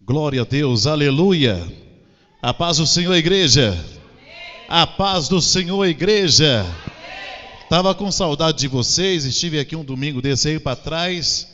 Glória a Deus, aleluia. A paz do Senhor, igreja. A paz do Senhor, igreja. Estava com saudade de vocês, estive aqui um domingo desse aí para trás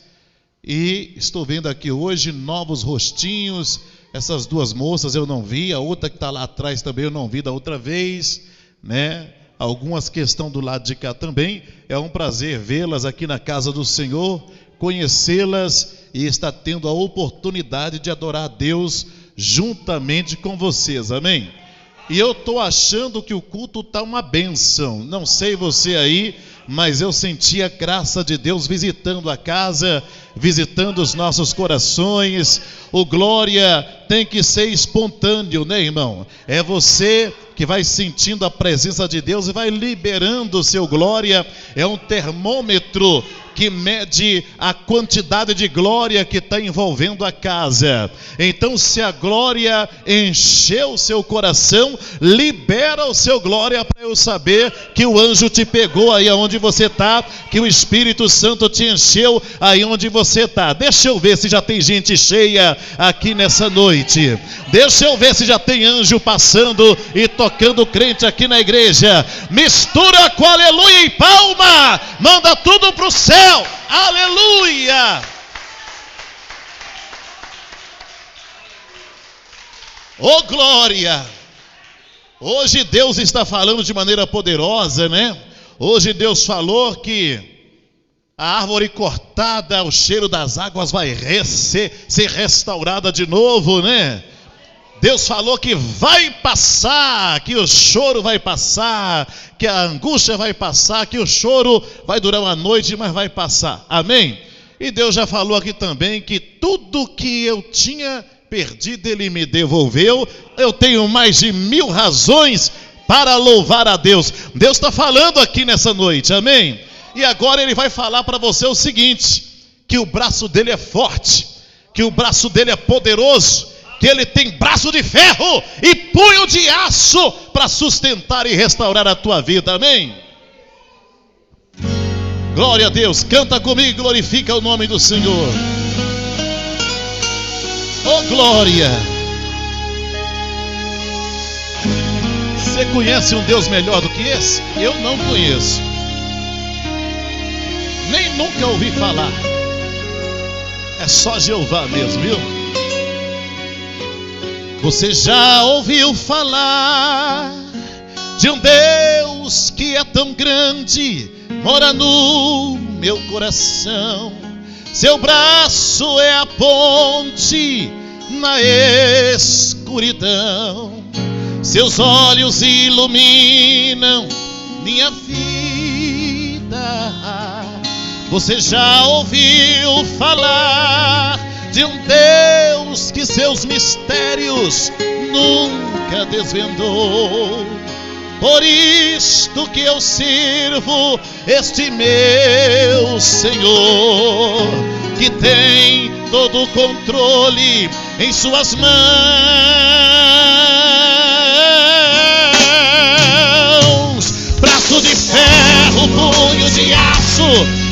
e estou vendo aqui hoje novos rostinhos. Essas duas moças eu não vi, a outra que está lá atrás também eu não vi da outra vez, né? Algumas que estão do lado de cá também. É um prazer vê-las aqui na casa do Senhor, conhecê-las e estar tendo a oportunidade de adorar a Deus juntamente com vocês, amém? E eu estou achando que o culto está uma bênção, não sei você aí, mas eu senti a graça de Deus visitando a casa, visitando os nossos corações. O glória tem que ser espontâneo, né, irmão? É você que vai sentindo a presença de Deus e vai liberando o seu glória. É um termômetro que mede a quantidade de glória que está envolvendo a casa. Então, se a glória encheu o seu coração, libera o seu glória para eu saber que o anjo te pegou aí onde você está, que o Espírito Santo te encheu aí onde você está. Deixa eu ver se já tem gente cheia aqui nessa noite. Deixa eu ver se já tem anjo passando e tocando crente aqui na igreja. Mistura com aleluia e palma. Manda tudo para o céu. Aleluia! Oh glória! Hoje Deus está falando de maneira poderosa, né? Hoje Deus falou que a árvore cortada, o cheiro das águas vai ser restaurada de novo, né? Deus falou que vai passar, que o choro vai passar, que a angústia vai passar, que o choro vai durar uma noite, mas vai passar. Amém? E Deus já falou aqui também que tudo que eu tinha perdido, Ele me devolveu. Eu tenho mais de 1000 razões para louvar a Deus. Deus está falando aqui nessa noite, amém? E agora Ele vai falar para você o seguinte, que o braço dele é forte, que o braço dele é poderoso, que Ele tem braço de ferro e punho de aço para sustentar e restaurar a tua vida, amém? Glória a Deus, canta comigo, glorifica o nome do Senhor. Oh glória! Você conhece um Deus melhor do que esse? Eu não conheço, nem nunca ouvi falar. É só Jeová mesmo, viu? Você já ouviu falar de um Deus que é tão grande, mora no meu coração. Seu braço é a ponte na escuridão. Seus olhos iluminam minha vida. Você já ouviu falar de um Deus que seus mistérios nunca desvendou? Por isto que eu sirvo este meu Senhor, que tem todo o controle em suas mãos. Braço de ferro, punho de aço,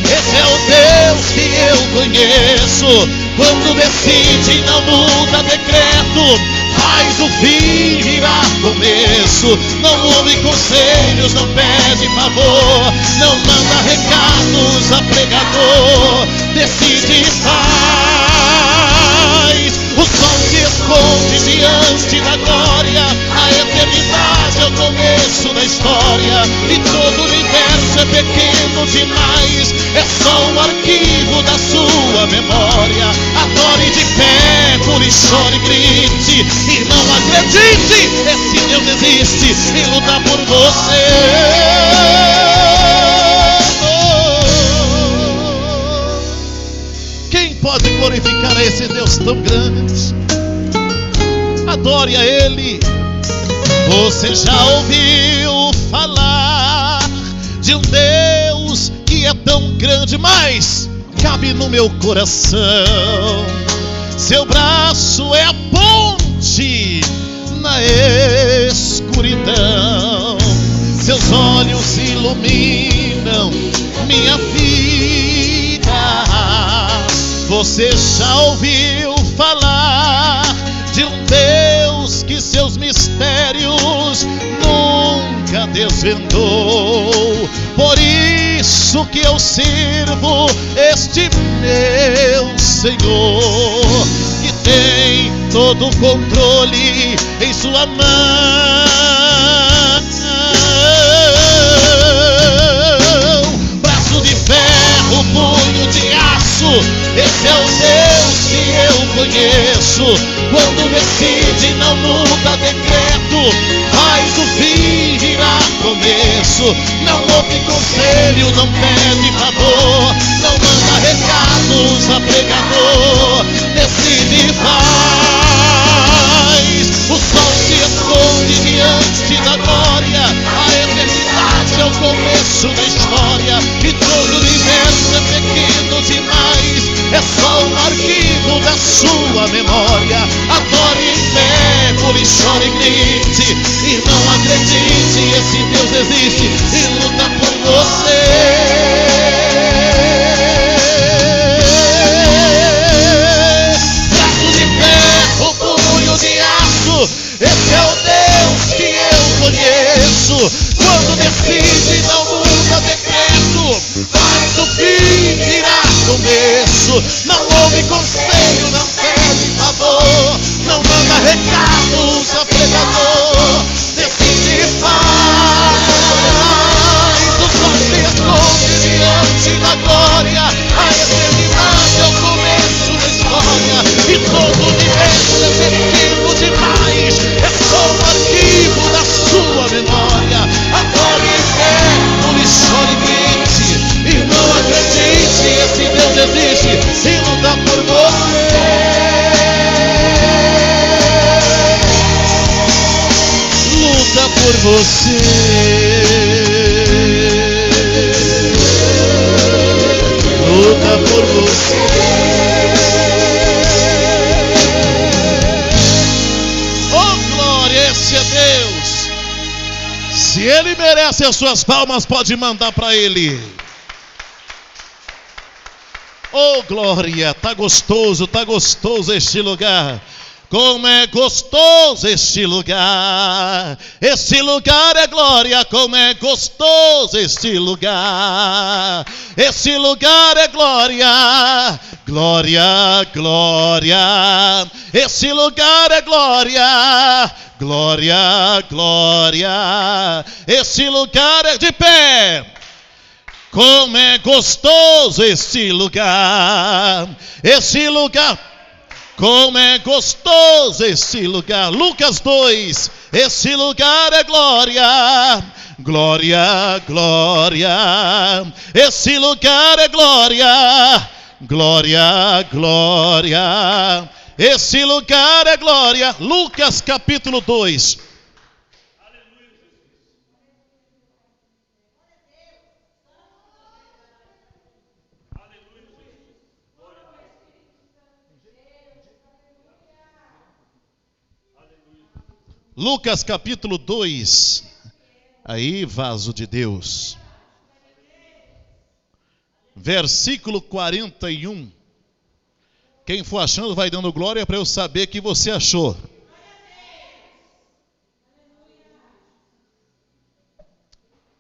esse é o Deus que eu conheço. Quando decide não muda decreto, faz o fim virar começo. Não ouve conselhos, não pede favor, não manda recados a pregador. Decide e faz o sol que esconde diante da glória. A eternidade é o começo da história, e todo o universo é pequeno demais, é só um arquivo da sua memória. Adore de pé, pule, chore e grite, e não acredite, esse Deus existe e luta por você. Quem pode glorificar a esse Deus tão grande? Adore a Ele. Você já ouviu falar de um Deus que é tão grande, mas cabe no meu coração. Seu braço é a ponte na escuridão. Seus olhos iluminam minha vida. Você já ouviu falar desvendou. Por isso que eu sirvo este meu Senhor, que tem todo o controle em sua mão. Braço de ferro, punho de aço, esse é o Deus que eu conheço. Quando decide não muda decreto, faz o fim virar começo. Não ouve conselho, não pede favor, não manda recados a pregador. Decide e faz. O sol se esconde diante da glória, a eternidade é o começo da história. E todo o universo é pequeno demais, é só um arquivo da sua memória. Adore em fé, pule, chore e grite. Irmão, acredite, esse Deus existe e luta por você. Braço de ferro, punho de aço, esse é o Deus que eu conheço. Quando decide não muda decreto, faz o fim virar começo. Não ouve conselho, não pede favor, não manda recados a pregador. Decide e faz. O sol se esconde diante da glória, a eternidade é o começo da história. E todo o universo é pequeno demais, é só um arquivo da sua memória. Adore em fé, pule, chore e grite. Irmão, acredite, esse Deus existe e luta por você. Luta por você. Luta por você. Oh, glória, esse é Deus. Se Ele merece as suas palmas, pode mandar para Ele. Oh, glória, tá gostoso este lugar. Como é gostoso este lugar. Este lugar é glória, como é gostoso este lugar. Este lugar é glória, glória, glória. Este lugar é glória, glória, glória. Este lugar é de pé. Como é gostoso este lugar, este lugar, como é gostoso este lugar. Lucas 2, este lugar é glória, glória, glória. Este lugar é glória, glória, glória. Este lugar é glória. Lucas capítulo 2. Lucas capítulo 2, aí vaso de Deus, versículo 41, quem for achando vai dando glória para eu saber que você achou.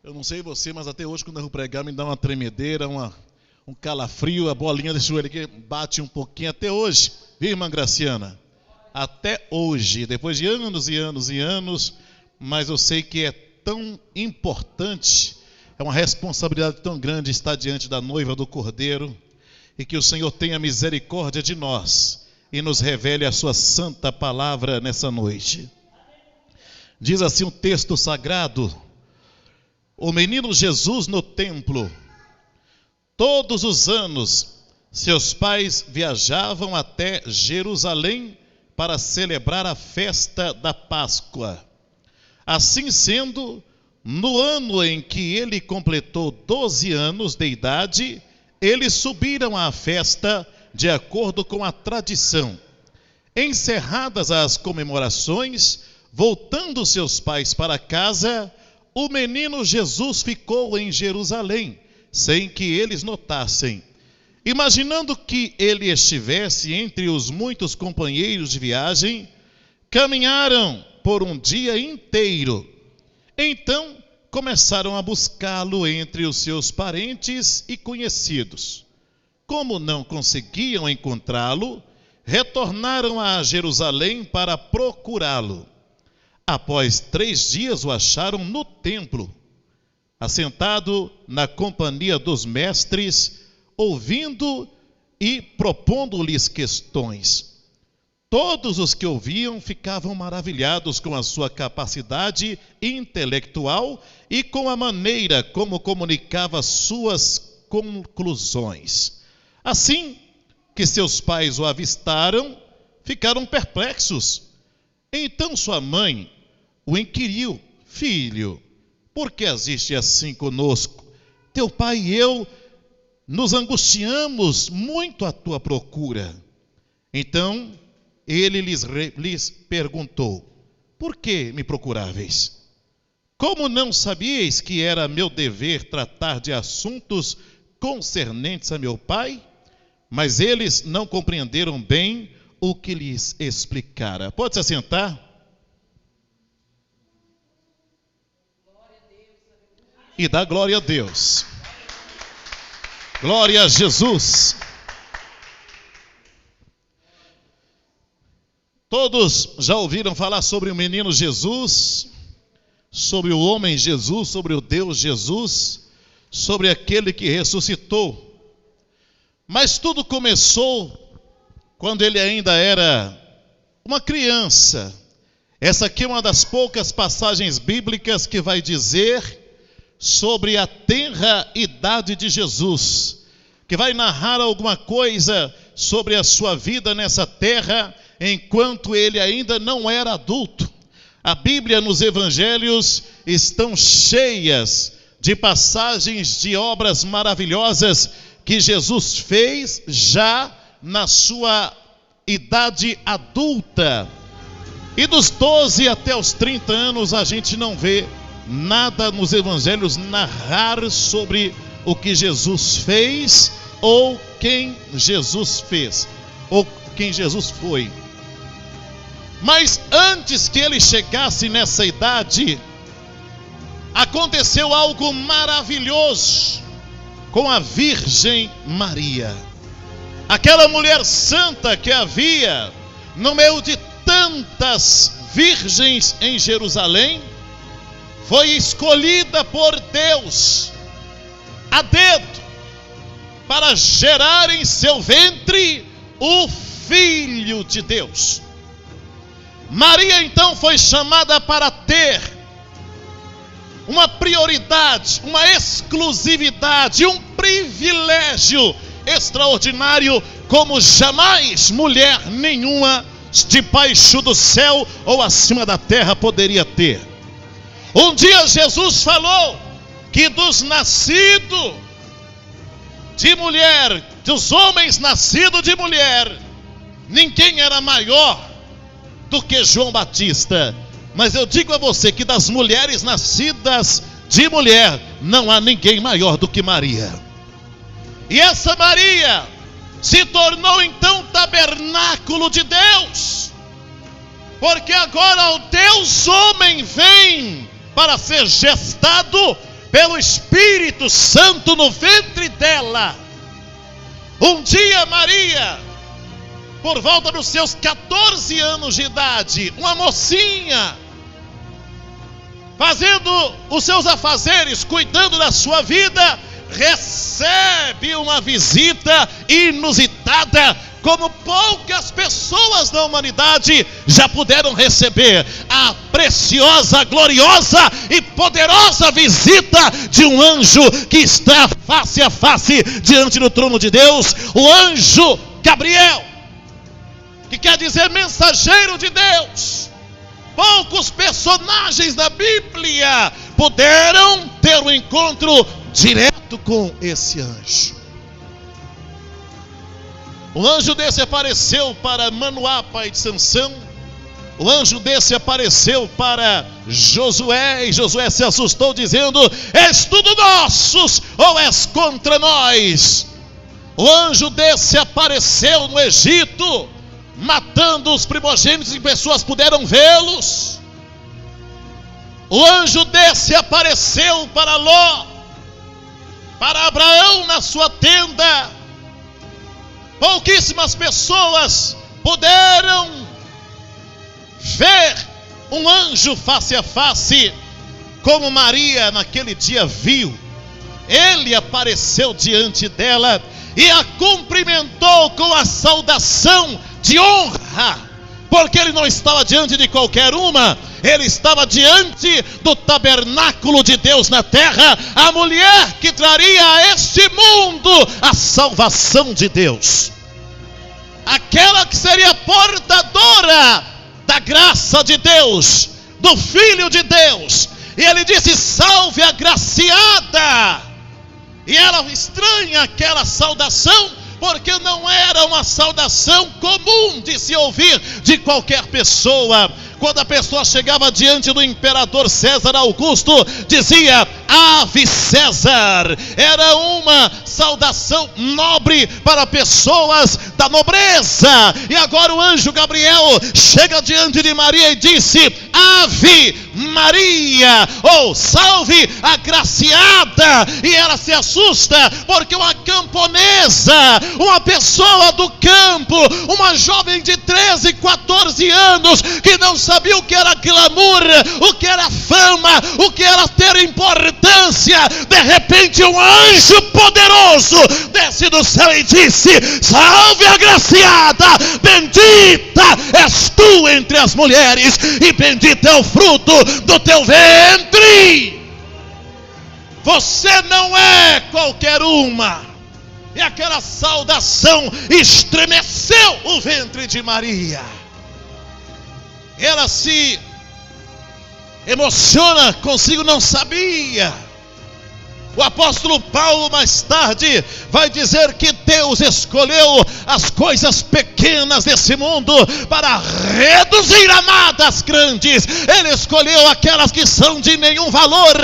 Eu não sei você, mas até hoje quando eu vou pregar me dá uma tremedeira, um calafrio, a bolinha desse joelho aqui bate um pouquinho até hoje, viu, irmã Graciana? Até hoje, depois de anos e anos e anos, mas eu sei que é tão importante, é uma responsabilidade tão grande estar diante da noiva do Cordeiro, e que o Senhor tenha misericórdia de nós e nos revele a sua santa palavra nessa noite. Diz assim um texto sagrado: o menino Jesus no templo. Todos os anos, seus pais viajavam até Jerusalém para celebrar a festa da Páscoa. Assim sendo, no ano em que ele completou 12 anos de idade, eles subiram à festa de acordo com a tradição. Encerradas as comemorações, voltando seus pais para casa, o menino Jesus ficou em Jerusalém, sem que eles notassem. Imaginando que ele estivesse entre os muitos companheiros de viagem, caminharam por um dia inteiro. Então começaram a buscá-lo entre os seus parentes e conhecidos. Como não conseguiam encontrá-lo, retornaram a Jerusalém para procurá-lo. Após 3 dias o acharam no templo, assentado na companhia dos mestres, ouvindo e propondo-lhes questões. Todos os que ouviam ficavam maravilhados com a sua capacidade intelectual e com a maneira como comunicava suas conclusões. Assim que seus pais o avistaram, ficaram perplexos. Então sua mãe o inquiriu: filho, por que agiste assim conosco? Teu pai e eu nos angustiamos muito à tua procura. Então ele lhes perguntou: por que me procuráveis? Como não sabíeis que era meu dever tratar de assuntos concernentes a meu pai? Mas eles não compreenderam bem o que lhes explicara. Pode se assentar? E dá glória a Deus. Glória a Jesus. Todos já ouviram falar sobre o menino Jesus, sobre o homem Jesus, sobre o Deus Jesus, sobre aquele que ressuscitou. Mas tudo começou quando ele ainda era uma criança. Essa aqui é uma das poucas passagens bíblicas que vai dizer sobre a tenra idade de Jesus, que vai narrar alguma coisa sobre a sua vida nessa terra, enquanto ele ainda não era adulto. A Bíblia nos evangelhos estão cheias de passagens de obras maravilhosas que Jesus fez já na sua idade adulta. E dos 12 até os 30 anos a gente não vê nada nos evangelhos narrar sobre o que Jesus fez ou quem Jesus fez, ou quem Jesus foi. Mas antes que ele chegasse nessa idade, aconteceu algo maravilhoso com a Virgem Maria. Aquela mulher santa que havia no meio de tantas virgens em Jerusalém, foi escolhida por Deus a dedo para gerar em seu ventre o Filho de Deus. Maria então foi chamada para ter uma prioridade, uma exclusividade, um privilégio extraordinário como jamais mulher nenhuma debaixo do céu ou acima da terra poderia ter. Um dia Jesus falou que dos nascidos de mulher, dos homens nascidos de mulher, ninguém era maior do que João Batista. Mas eu digo a você que das mulheres nascidas de mulher, não há ninguém maior do que Maria. E essa Maria se tornou então tabernáculo de Deus, porque agora o Deus homem vem para ser gestado pelo Espírito Santo no ventre dela. Um dia Maria, por volta dos seus 14 anos de idade, uma mocinha, fazendo os seus afazeres, cuidando da sua vida, recebe uma visita inusitada, como poucas pessoas da humanidade já puderam receber. A preciosa, gloriosa e poderosa visita de um anjo que está face a face diante do trono de Deus, o anjo Gabriel, que quer dizer mensageiro de Deus. Poucos personagens da Bíblia puderam ter um encontro direto com esse anjo. O anjo desse apareceu para Manoá, pai de Sansão. O anjo desse apareceu para Josué, e Josué se assustou dizendo: és tu dos nossos ou és contra nós? O anjo desse apareceu no Egito, matando os primogênitos, e pessoas puderam vê-los. o anjo desse apareceu para Ló, para Abraão na sua tenda. Pouquíssimas pessoas puderam ver um anjo face a face, como Maria naquele dia viu. Ele apareceu diante dela e a cumprimentou com a saudação de honra, porque ele não estava diante de qualquer uma, ele estava diante do tabernáculo de Deus na terra, a mulher que traria a este mundo a salvação de Deus, aquela que seria portadora da graça de Deus, do Filho de Deus. E ele disse: salve a agraciada. E ela estranha aquela saudação, porque não era uma saudação comum de se ouvir de qualquer pessoa. Quando a pessoa chegava diante do imperador César Augusto, dizia: Ave César. Era uma saudação nobre para pessoas da nobreza. E agora o anjo Gabriel chega diante de Maria e disse: Ave Maria, ou salve agraciada. E ela se assusta, porque uma camponesa, uma pessoa do campo, uma jovem de 13, 14 anos, que não sabia o que era glamour, o que era fama, o que era ter importância, de repente um anjo poderoso desce do céu e disse: salve agraciada, bendita és tu entre as mulheres, e bendito é o fruto do teu ventre. Você não é qualquer uma. E aquela saudação estremeceu o ventre de Maria. Ela se emociona, consigo não sabia. O apóstolo Paulo mais tarde vai dizer que Deus escolheu as coisas pequenas desse mundo para reduzir a amadas grandes. Ele escolheu aquelas que são de nenhum valor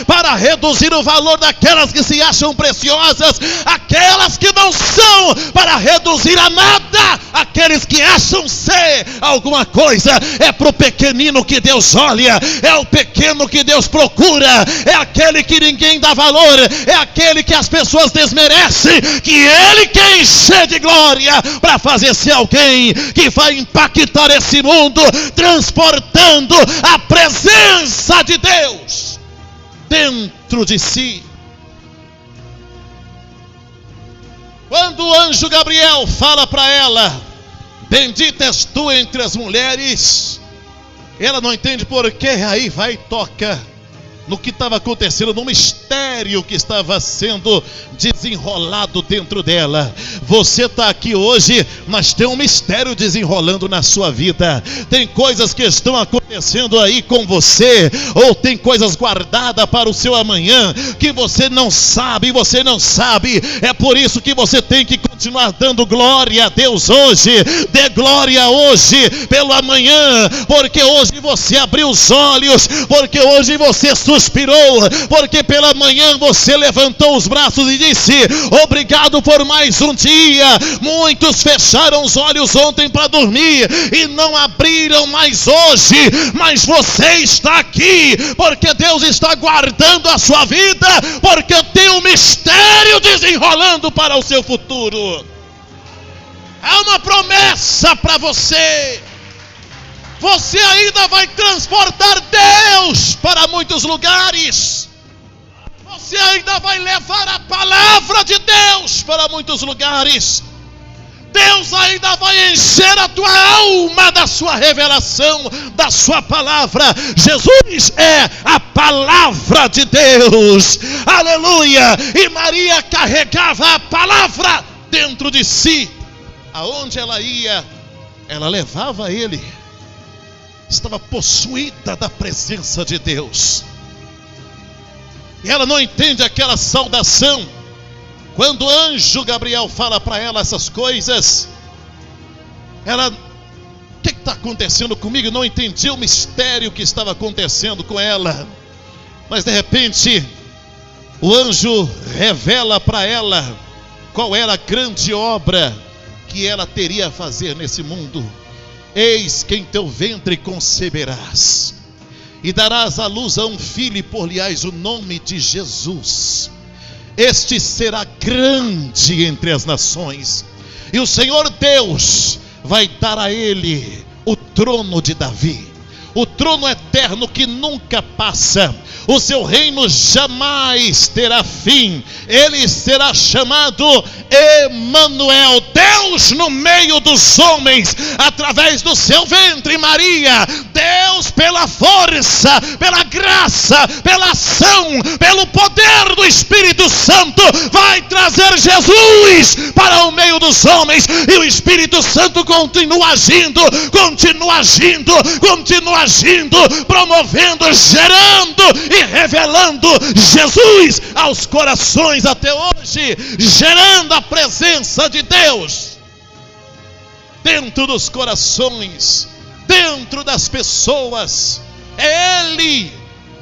para reduzir o valor daquelas que se acham preciosas, aquelas que não são, para reduzir a nada aqueles que acham ser alguma coisa. É para o pequenino que Deus olha, é o pequeno que Deus procura, é aquele que ninguém dá valor, é aquele que as pessoas desmerecem, que Ele quer encher de glória para fazer ser alguém que vai impactar esse mundo, transportando a presença de Deus dentro de si. Quando o anjo Gabriel fala para ela: bendita és tu entre as mulheres, ela não entende por que. Aí vai e toca no que estava acontecendo, no mistério que estava sendo desenrolado dentro dela. Você está aqui hoje, mas tem um mistério desenrolando na sua vida. Tem coisas que estão acontecendo aí com você, ou tem coisas guardadas para o seu amanhã, que você não sabe, É por isso que você tem que continuar dando glória a Deus hoje. Dê glória hoje pelo amanhã, porque hoje você abriu os olhos, porque hoje você suspirou, porque pela manhã você levantou os braços e disse: obrigado por mais um dia. Muitos fecharam os olhos ontem para dormir e não abriram mais hoje, mas você está aqui porque Deus está guardando a sua vida, porque tem um mistério desenrolando para o seu futuro. Há uma promessa para você. Você ainda vai transportar Deus para muitos lugares. Você ainda vai levar a palavra de Deus para muitos lugares. Deus ainda vai encher a tua alma da sua revelação, da sua palavra. Jesus é a palavra de Deus. Aleluia! E Maria carregava a palavra dentro de si. Aonde ela ia, ela levava ele. Estava possuída da presença de Deus. E ela não entende aquela saudação. Quando o anjo Gabriel fala para ela essas coisas, ela: o que está acontecendo comigo? Não entendi o mistério que estava acontecendo com ela. Mas de repente o anjo revela para ela qual era a grande obra que ela teria a fazer nesse mundo. Eis que em teu ventre conceberás, e darás à luz a um filho, e por-lhe-ás o nome de Jesus. Este será grande entre as nações, e o Senhor Deus vai dar a ele o trono de Davi, o trono eterno que nunca passa. O seu reino jamais terá fim. Ele será chamado Emanuel, Deus no meio dos homens, através do seu ventre, Maria. Deus, pela força, pela graça, pela ação, pelo poder do Espírito Santo, vai trazer Jesus para o meio dos homens. E o Espírito Santo continua agindo, promovendo, gerando e revelando Jesus aos corações até hoje, gerando a presença de Deus dentro dos corações, dentro das pessoas. É Ele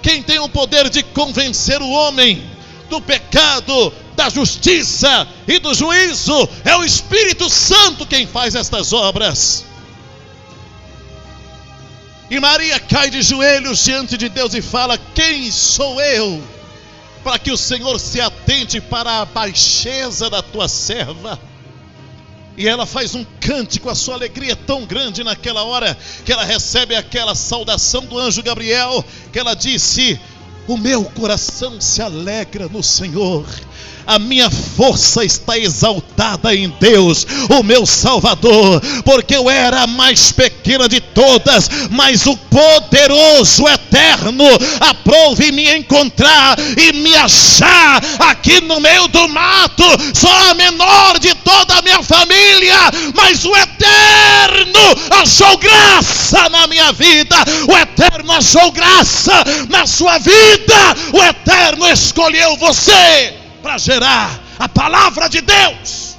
quem tem o poder de convencer o homem do pecado, da justiça e do juízo. É o Espírito Santo quem faz estas obras. E Maria cai de joelhos diante de Deus e fala: quem sou eu para que o Senhor se atente para a baixeza da tua serva? E ela faz um cântico, a sua alegria é tão grande naquela hora, que ela recebe aquela saudação do anjo Gabriel, que ela disse: o meu coração se alegra no Senhor, a minha força está exaltada em Deus, o meu Salvador, porque eu era a mais pequena de todas, mas o poderoso eterno aprove me encontrar e me achar aqui no meio do mato. Sou a menor de toda a minha família, mas o eterno achou graça na minha vida, o eterno achou graça na sua vida, o eterno escolheu você para gerar a palavra de Deus.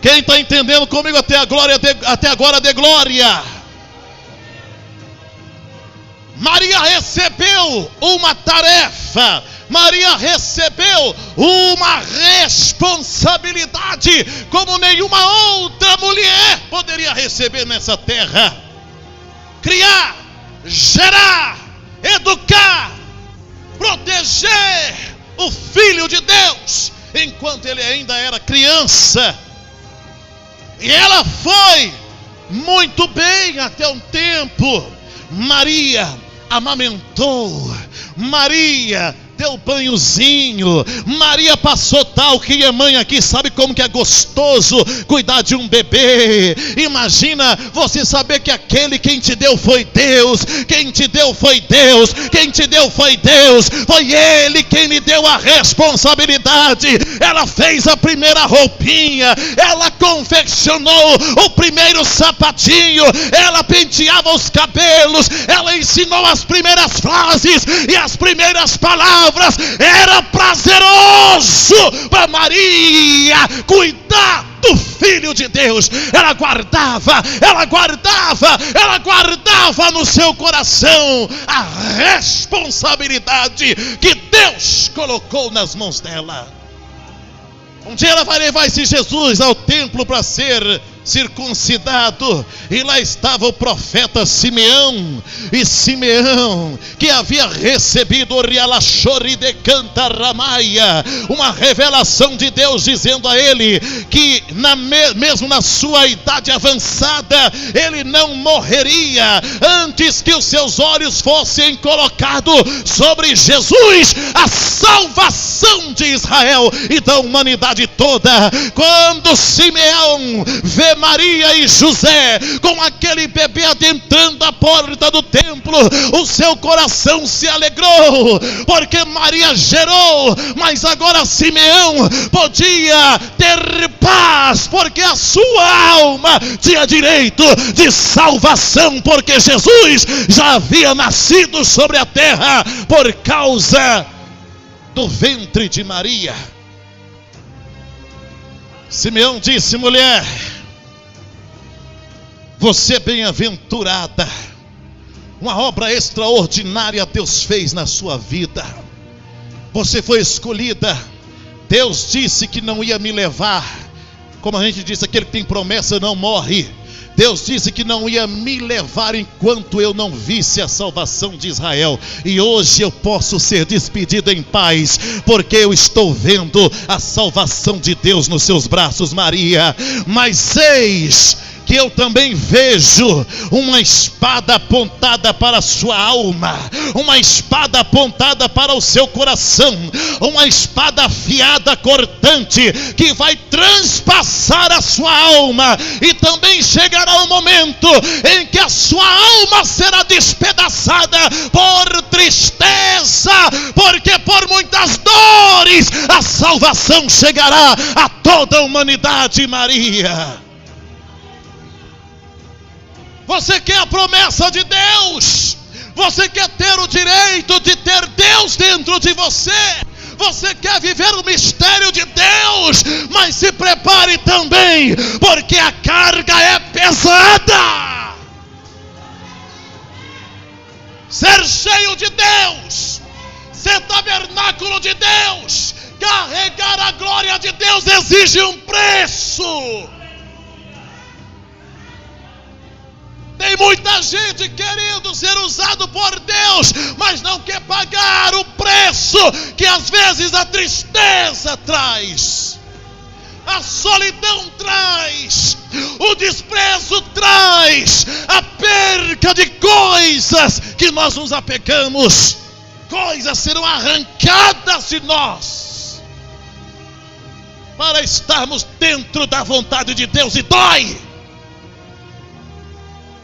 Quem está entendendo comigo até agora, dê glória. Maria recebeu uma tarefa, Maria recebeu uma responsabilidade como nenhuma outra mulher poderia receber nessa terra: criar, gerar, educar, proteger o Filho de Deus enquanto ele ainda era criança. E ela foi muito bem até um tempo. Maria amamentou, Maria deu banhozinho, Maria passou tal. Quem é mãe aqui sabe como que é gostoso cuidar de um bebê. Imagina você saber que aquele quem te deu foi Deus, quem te deu foi Deus, quem te deu foi Deus, foi Ele quem lhe deu a responsabilidade. Ela fez a primeira roupinha, ela confeccionou o primeiro sapatinho, ela penteava os cabelos, ela ensinou as primeiras frases e as primeiras palavras. Era prazeroso para Maria cuidar do Filho de Deus. Ela guardava no seu coração a responsabilidade que Deus colocou nas mãos dela. Um dia ela vai levar esse Jesus ao templo para ser circuncidado, e lá estava o profeta Simeão, e Simeão, que havia recebido uma revelação de Deus, dizendo a ele que mesmo na sua idade avançada, ele não morreria antes que os seus olhos fossem colocados sobre Jesus, a salvação de Israel e da humanidade toda. Quando Simeão vê Maria e José com aquele bebê adentrando a porta do templo, o seu coração se alegrou, porque Maria gerou, mas agora Simeão podia ter paz, porque a sua alma tinha direito de salvação, porque Jesus já havia nascido sobre a terra por causa do ventre de Maria. Simeão disse: mulher, você é bem-aventurada, uma obra extraordinária Deus fez na sua vida, você foi escolhida. Deus disse que não ia me levar, como a gente disse, aquele que tem promessa não morre. Deus disse que não ia me levar enquanto eu não visse a salvação de Israel. E hoje eu posso ser despedido em paz, porque eu estou vendo a salvação de Deus nos seus braços, Maria. Mas eis que eu também vejo uma espada apontada para a sua alma, uma espada apontada para o seu coração, uma espada afiada, cortante, que vai transpassar a sua alma, e também chegará o momento em que a sua alma será despedaçada por tristeza, porque por muitas dores a salvação chegará a toda a humanidade, Maria. Você quer a promessa de Deus? Você quer ter o direito de ter Deus dentro de você? Você quer viver o mistério de Deus? Mas se prepare também, porque a carga é pesada. Ser cheio de Deus, ser tabernáculo de Deus, carregar a glória de Deus exige um preço. Tem muita gente querendo ser usado por Deus, mas não quer pagar o preço que às vezes a tristeza traz, a solidão traz, o desprezo traz, a perca de coisas que nós nos apegamos. Coisas serão arrancadas de nós para estarmos dentro da vontade de Deus, e dói.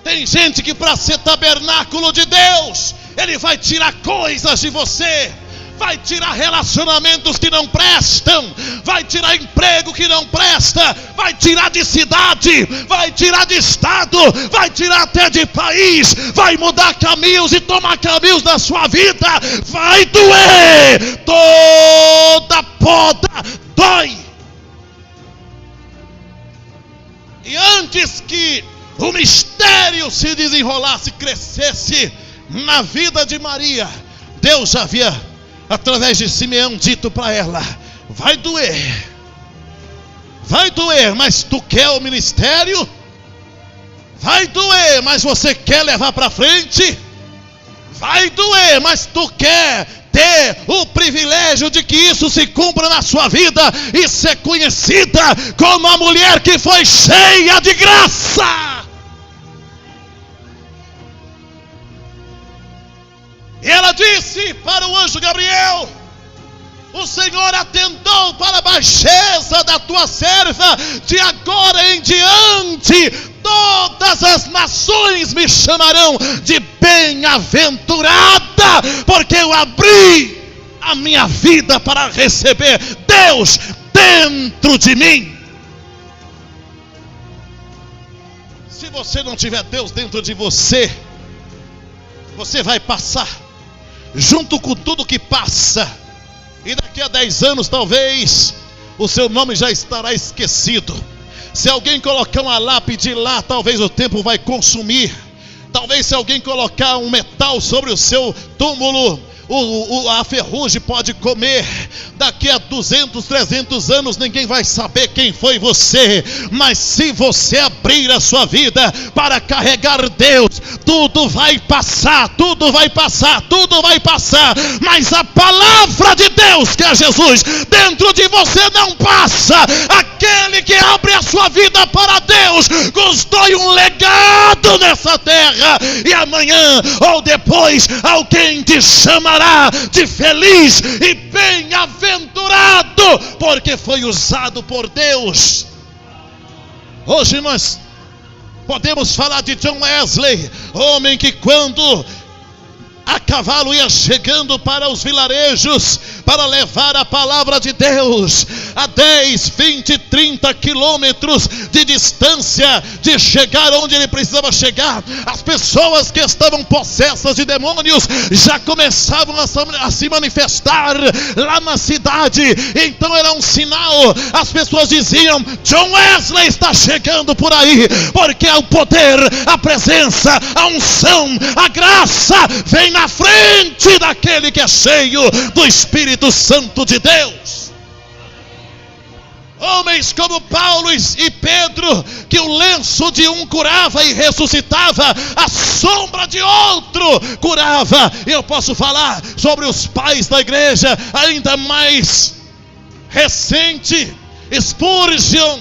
Tem gente que para ser tabernáculo de Deus, ele vai tirar coisas de você, vai tirar relacionamentos que não prestam, vai tirar emprego que não presta, vai tirar de cidade, vai tirar de estado, vai tirar até de país, vai mudar caminhos e tomar caminhos da sua vida. Vai doer, toda poda dói. E antes que o mistério se desenrolasse, crescesse na vida de Maria, Deus já havia, através de Simeão, dito para ela: vai doer, mas tu quer o ministério? Vai doer, mas você quer levar para frente? Vai doer, mas tu quer ter o privilégio de que isso se cumpra na sua vida e ser conhecida como a mulher que foi cheia de graça. E ela disse para o anjo Gabriel: o Senhor atentou para a baixeza da tua serva, de agora em diante todas as nações me chamarão de bem-aventurada, porque eu abri a minha vida para receber Deus dentro de mim. Se você não tiver Deus dentro de você, você vai passar junto com tudo que passa, e daqui a 10 anos talvez o seu nome já estará esquecido. Se alguém colocar uma lápide lá, talvez o tempo vai consumir. Talvez se alguém colocar um metal sobre o seu túmulo, a ferrugem pode comer. Daqui a 200, 300 anos ninguém vai saber quem foi você. Mas se você abrir a sua vida para carregar Deus, tudo vai passar, tudo vai passar, tudo vai passar. Mas a palavra de Deus, que é Jesus, dentro de você não passa. Aquele que abre a sua vida para Deus constrói um legado nessa terra, e amanhã ou depois alguém te chamará de feliz e bem-aventurado, porque foi usado por Deus. Hoje nós podemos falar de John Wesley, homem que quando a cavalo ia chegando para os vilarejos para levar a palavra de Deus, a 10, 20, 30 quilômetros de distância de chegar onde ele precisava chegar, as pessoas que estavam possessas de demônios já começavam a se manifestar lá na cidade. Então era um sinal, as pessoas diziam: John Wesley está chegando por aí, porque o poder, a presença, a unção, a graça vem na frente daquele que é cheio do Espírito Santo de Deus. Homens como Paulo e Pedro, que o lenço de um curava e ressuscitava, a sombra de outro curava. Eu posso falar sobre os pais da igreja, ainda mais recente, Spurgeon,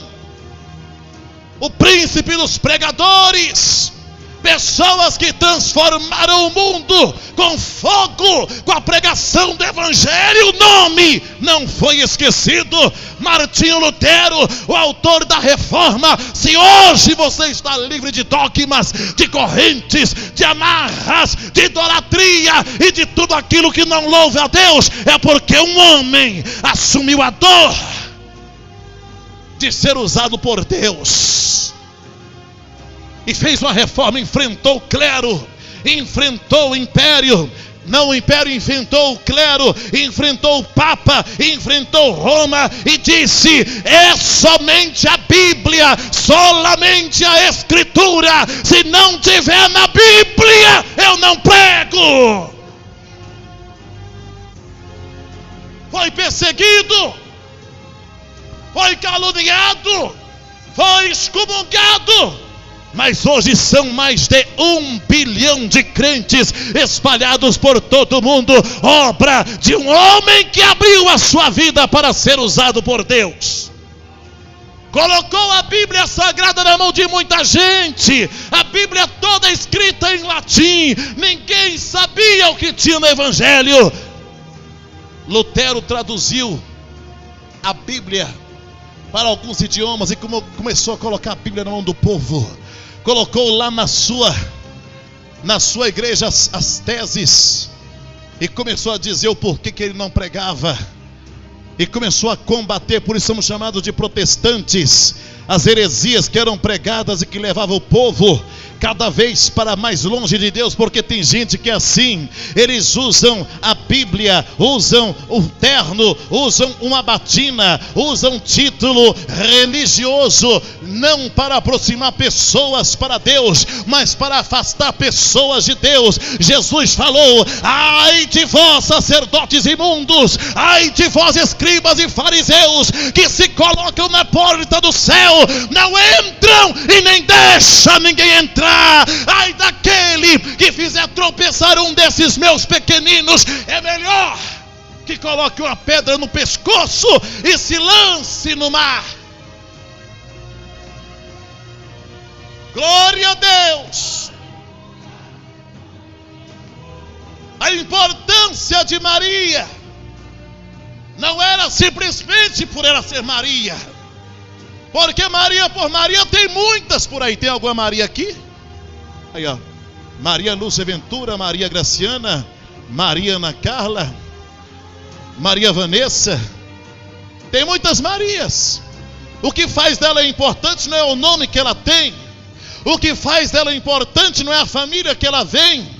o príncipe dos pregadores. Pessoas que transformaram o mundo com fogo, com a pregação do evangelho. O nome não foi esquecido. Martinho Lutero, o autor da reforma. Se hoje você está livre de dogmas, de correntes, de amarras, de idolatria e de tudo aquilo que não louva a Deus, é porque um homem assumiu a dor de ser usado por Deus e fez uma reforma, enfrentou o clero, enfrentou o império. Não, o império enfrentou o clero, enfrentou o Papa, enfrentou Roma e disse: é somente a Bíblia, solamente a Escritura. Se não tiver na Bíblia, eu não prego. Foi perseguido, foi caluniado, foi excomungado. Mas hoje são mais de 1 bilhão de crentes espalhados por todo o mundo, obra de um homem que abriu a sua vida para ser usado por Deus. Colocou a Bíblia Sagrada na mão de muita gente, a Bíblia toda escrita em latim, ninguém sabia o que tinha no Evangelho. Lutero traduziu a Bíblia para alguns idiomas e começou a colocar a Bíblia na mão do povo. Colocou lá na sua igreja as teses e começou a dizer o porquê que ele não pregava, e começou a combater, por isso somos chamados de protestantes, as heresias que eram pregadas e que levavam o povo cada vez para mais longe de Deus, porque tem gente que é assim, eles usam a Bíblia, usam o terno, usam uma batina, usam um título religioso, não para aproximar pessoas para Deus, mas para afastar pessoas de Deus. Jesus falou: ai de vós, sacerdotes imundos, ai de vós, escribas e fariseus, que se colocam na porta do céu, não entram e nem deixam ninguém entrar. Ai daquele que fizer tropeçar um desses meus pequeninos, é melhor que coloque uma pedra no pescoço e se lance no mar. Glória a Deus. A importância de Maria não era simplesmente por ela ser Maria, porque Maria por Maria tem muitas por aí. Tem alguma Maria aqui? Aí, ó, Maria Lúcia Ventura, Maria Graciana, Maria Ana Carla, Maria Vanessa. Tem muitas Marias. O que faz dela importante não é o nome que ela tem. O que faz dela importante não é a família que ela vem.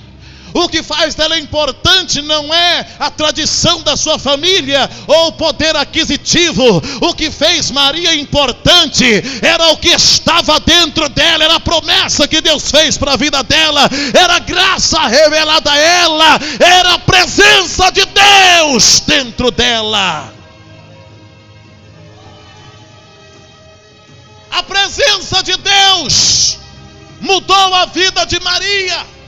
O que faz dela importante não é a tradição da sua família ou o poder aquisitivo. O que fez Maria importante era o que estava dentro dela, era a promessa que Deus fez para a vida dela, era a graça revelada a ela, era a presença de Deus dentro dela. A presença de Deus mudou a vida de Maria.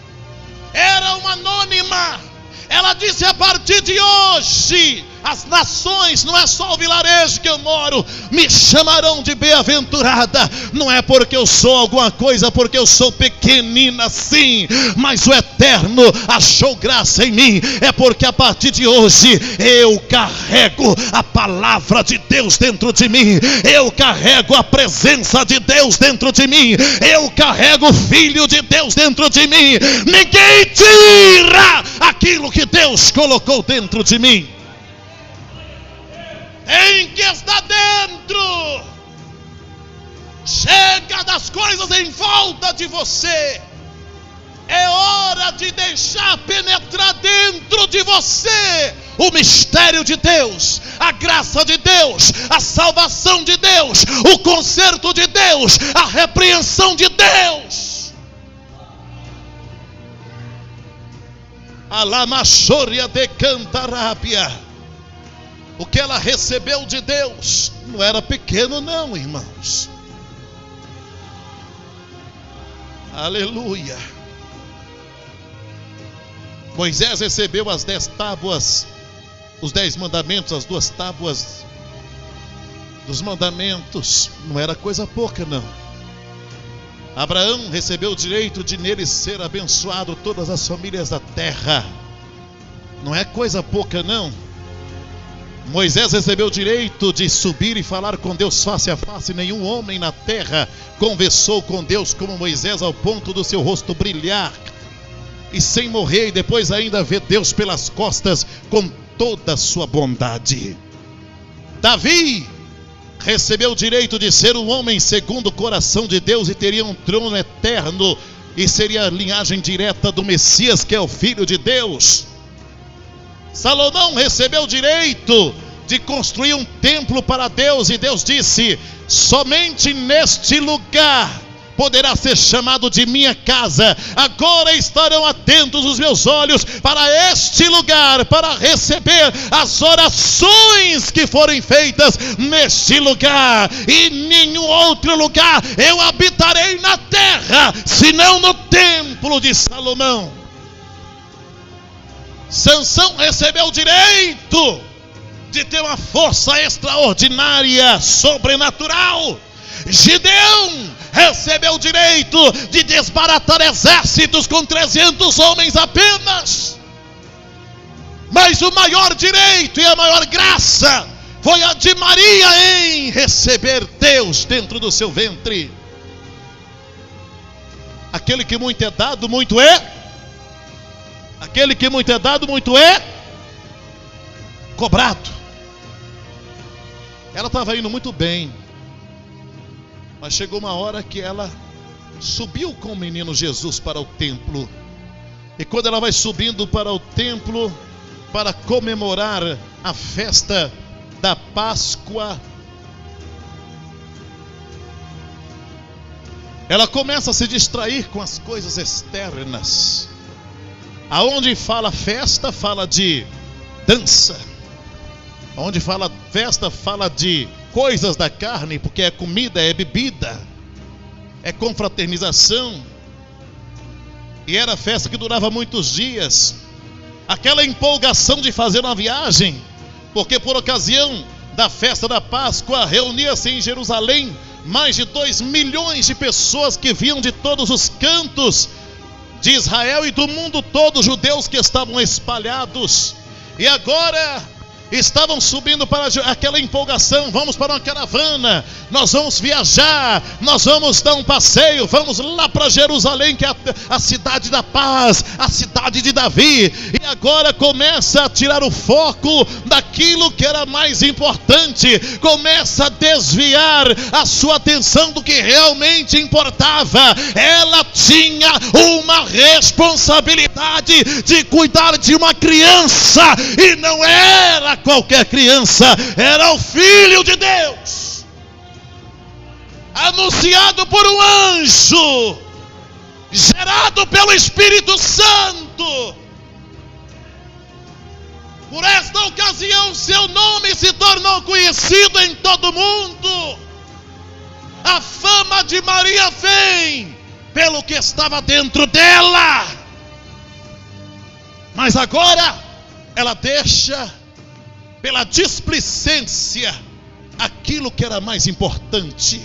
Era uma anônima. Ela disse: a partir de hoje, as nações, não é só o vilarejo que eu moro, me chamarão de bem-aventurada. Não é porque eu sou alguma coisa, porque eu sou pequenina sim, mas o Eterno achou graça em mim. É porque a partir de hoje eu carrego a palavra de Deus dentro de mim, eu carrego a presença de Deus dentro de mim, eu carrego o Filho de Deus dentro de mim. Ninguém tira aquilo que Deus colocou dentro de mim. Em que está dentro. Chega das coisas em volta de você. É hora de deixar penetrar dentro de você o mistério de Deus, a graça de Deus, a salvação de Deus, o conserto de Deus, a repreensão de Deus. Alamachoria de Cantarábia. O que ela recebeu de Deus não era pequeno não, irmãos. Aleluia. Moisés recebeu as 10 tábuas, os 10 mandamentos, as 2 tábuas dos mandamentos. Não era coisa pouca não. Abraão recebeu o direito de nele ser abençoado todas as famílias da terra. Não é coisa pouca não. Moisés recebeu o direito de subir e falar com Deus face a face. Nenhum homem na terra conversou com Deus como Moisés, ao ponto do seu rosto brilhar, e sem morrer, e depois ainda ver Deus pelas costas com toda a sua bondade. Davi recebeu o direito de ser um homem segundo o coração de Deus, e teria um trono eterno, e seria a linhagem direta do Messias, que é o Filho de Deus. Salomão recebeu o direito de construir um templo para Deus, e Deus disse: somente neste lugar poderá ser chamado de minha casa. Agora estarão atentos os meus olhos para este lugar, para receber as orações que forem feitas neste lugar, e nenhum outro lugar eu habitarei na terra, senão no templo de Salomão. Sansão recebeu o direito de ter uma força extraordinária, sobrenatural. Gideão recebeu o direito de desbaratar exércitos com 300 homens apenas. Mas o maior direito e a maior graça foi a de Maria em receber Deus dentro do seu ventre. Aquele que muito é dado, muito é. Aquele que muito é dado, muito é cobrado. Ela estava indo muito bem, mas chegou uma hora que ela subiu com o menino Jesus para o templo. E quando ela vai subindo para o templo para comemorar a festa da Páscoa, ela começa a se distrair com as coisas externas. Aonde fala festa, fala de dança. Onde fala festa, fala de coisas da carne, porque é comida, é bebida, é confraternização. E era festa que durava muitos dias. Aquela empolgação de fazer uma viagem, porque por ocasião da festa da Páscoa reunia-se em Jerusalém mais de 2 milhões de pessoas que vinham de todos os cantos de Israel e do mundo todo, judeus que estavam espalhados. E agora estavam subindo para aquela empolgação. Vamos para uma caravana, nós vamos viajar, nós vamos dar um passeio, vamos lá para Jerusalém, que é a cidade da paz, a cidade de Davi. E agora começa a tirar o foco daquilo que era mais importante, começa a desviar a sua atenção do que realmente importava. Ela tinha uma responsabilidade de cuidar de uma criança, e não era qualquer criança, era o Filho de Deus, anunciado por um anjo, gerado pelo Espírito Santo. Por esta ocasião, seu nome se tornou conhecido em todo o mundo. A fama de Maria vem pelo que estava dentro dela, mas agora ela deixa pela displicência aquilo que era mais importante,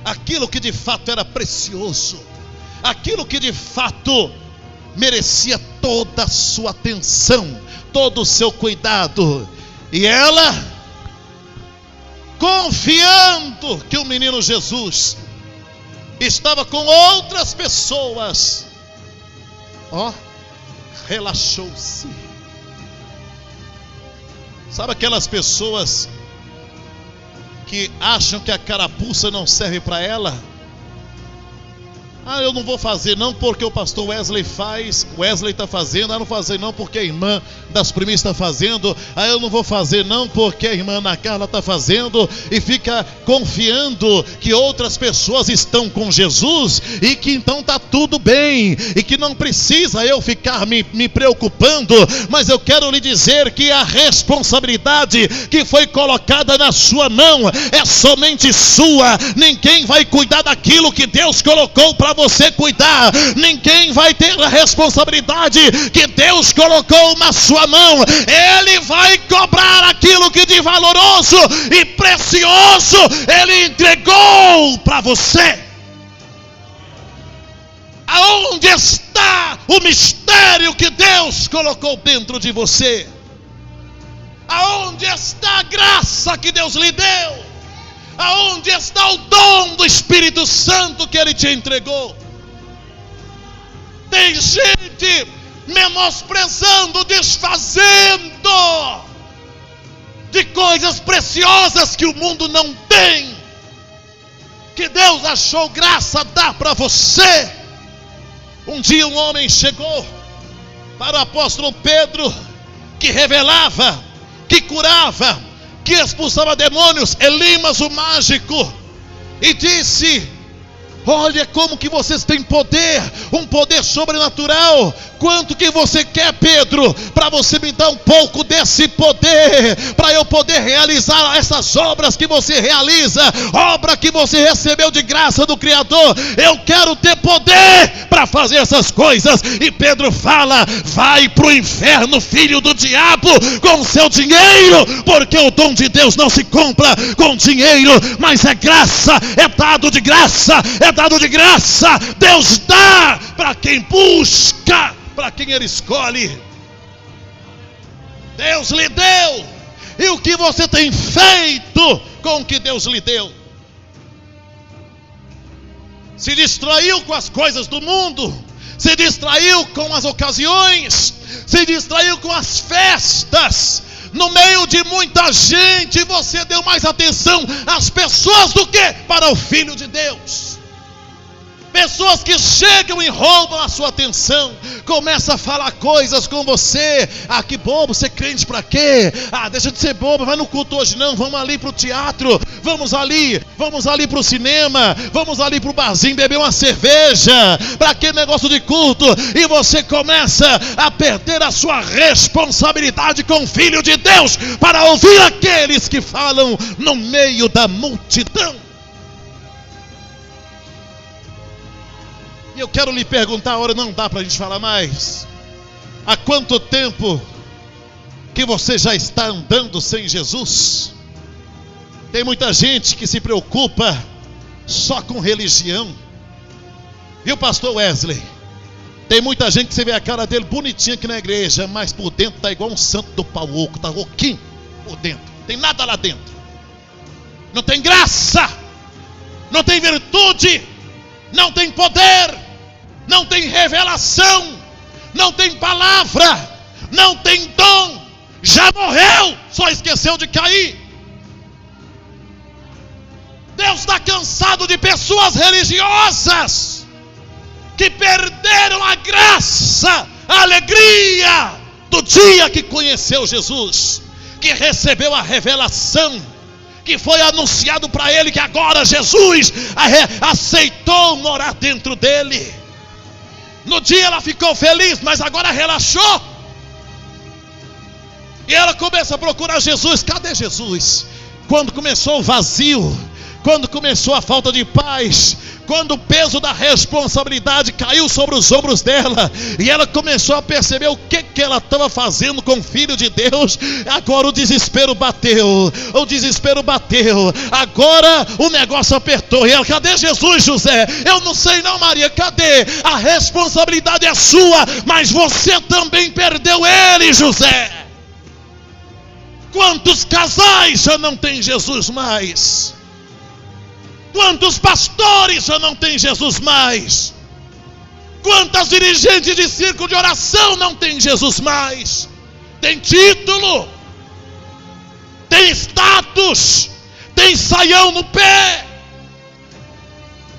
aquilo que de fato era precioso, aquilo que de fato merecia toda a sua atenção, todo o seu cuidado. E ela, confiando que o menino Jesus estava com outras pessoas, relaxou-se. Sabe aquelas pessoas que acham que a carapuça não serve para ela? Eu não vou fazer não porque o pastor Wesley faz, Wesley está fazendo. Eu não vou fazer não porque a irmã das primícias está fazendo. Eu não vou fazer não porque a irmã Ana Carla está fazendo. E fica confiando que outras pessoas estão com Jesus e que então está tudo bem, e que não precisa eu ficar me preocupando. Mas eu quero lhe dizer que a responsabilidade que foi colocada na sua mão é somente sua. Ninguém vai cuidar daquilo que Deus colocou para você cuidar. Ninguém vai ter a responsabilidade que Deus colocou na sua mão. Ele vai cobrar aquilo que de valoroso e precioso Ele entregou para você. Aonde está o mistério que Deus colocou dentro de você? Aonde está a graça que Deus lhe deu? Aonde está o dom do Espírito Santo que Ele te entregou? Tem gente menosprezando, desfazendo de coisas preciosas que o mundo não tem, que Deus achou graça dar para você. Um dia um homem chegou para o apóstolo Pedro, que revelava, que curava, que expulsava demônios, Elimas o mágico, e disse: olha como que vocês têm poder, um poder sobrenatural. Quanto que você quer, Pedro, para você me dar um pouco desse poder, para eu poder realizar essas obras que você realiza, obra que você recebeu de graça do Criador? Eu quero ter poder para fazer essas coisas. E Pedro fala: vai para o inferno, filho do diabo, com seu dinheiro, porque o dom de Deus não se compra com dinheiro, mas é graça, é dado de graça, é dado de graça. Deus dá para quem busca, para quem Ele escolhe. Deus lhe deu. E o que você tem feito com o que Deus lhe deu? Se distraiu com as coisas do mundo, se distraiu com as ocasiões, se distraiu com as festas. No meio de muita gente, você deu mais atenção às pessoas do que para o Filho de Deus. Pessoas que chegam e roubam a sua atenção, começam a falar coisas com você. Que bobo, você é crente pra quê? Deixa de ser bobo, vai no culto hoje não, vamos ali pro teatro, vamos ali pro cinema, vamos ali pro barzinho beber uma cerveja. Pra que negócio de culto? E você começa a perder a sua responsabilidade com o Filho de Deus, para ouvir aqueles que falam no meio da multidão. E eu quero lhe perguntar, agora não dá para a gente falar mais. Há quanto tempo que você já está andando sem Jesus? Tem muita gente que se preocupa só com religião. Viu, pastor Wesley? Tem muita gente que você vê a cara dele bonitinha aqui na igreja, mas por dentro está igual um santo do pau oco, está rouquinho por dentro. Tem nada lá dentro. Não tem graça, não tem virtude, não tem poder, não tem revelação, não tem palavra, não tem dom. Já morreu, só esqueceu de cair. Deus está cansado de pessoas religiosas que perderam a graça, a alegria do dia que conheceu Jesus, que recebeu a revelação, que foi anunciado para ele que agora Jesus aceitou morar dentro dele. No dia ela ficou feliz, mas agora relaxou. E ela começa a procurar Jesus. Cadê Jesus? Quando começou o vazio, quando começou a falta de paz, quando o peso da responsabilidade caiu sobre os ombros dela, e ela começou a perceber o que ela estava fazendo com o Filho de Deus, agora o desespero bateu, agora o negócio apertou, e ela: cadê Jesus, José? Eu não sei não, Maria, cadê? A responsabilidade é sua, mas você também perdeu ele, José. Quantos casais já não tem Jesus mais? Quantos pastores já não tem Jesus mais? Quantas dirigentes de círculo de oração não tem Jesus mais? Tem título, tem status, tem saião no pé.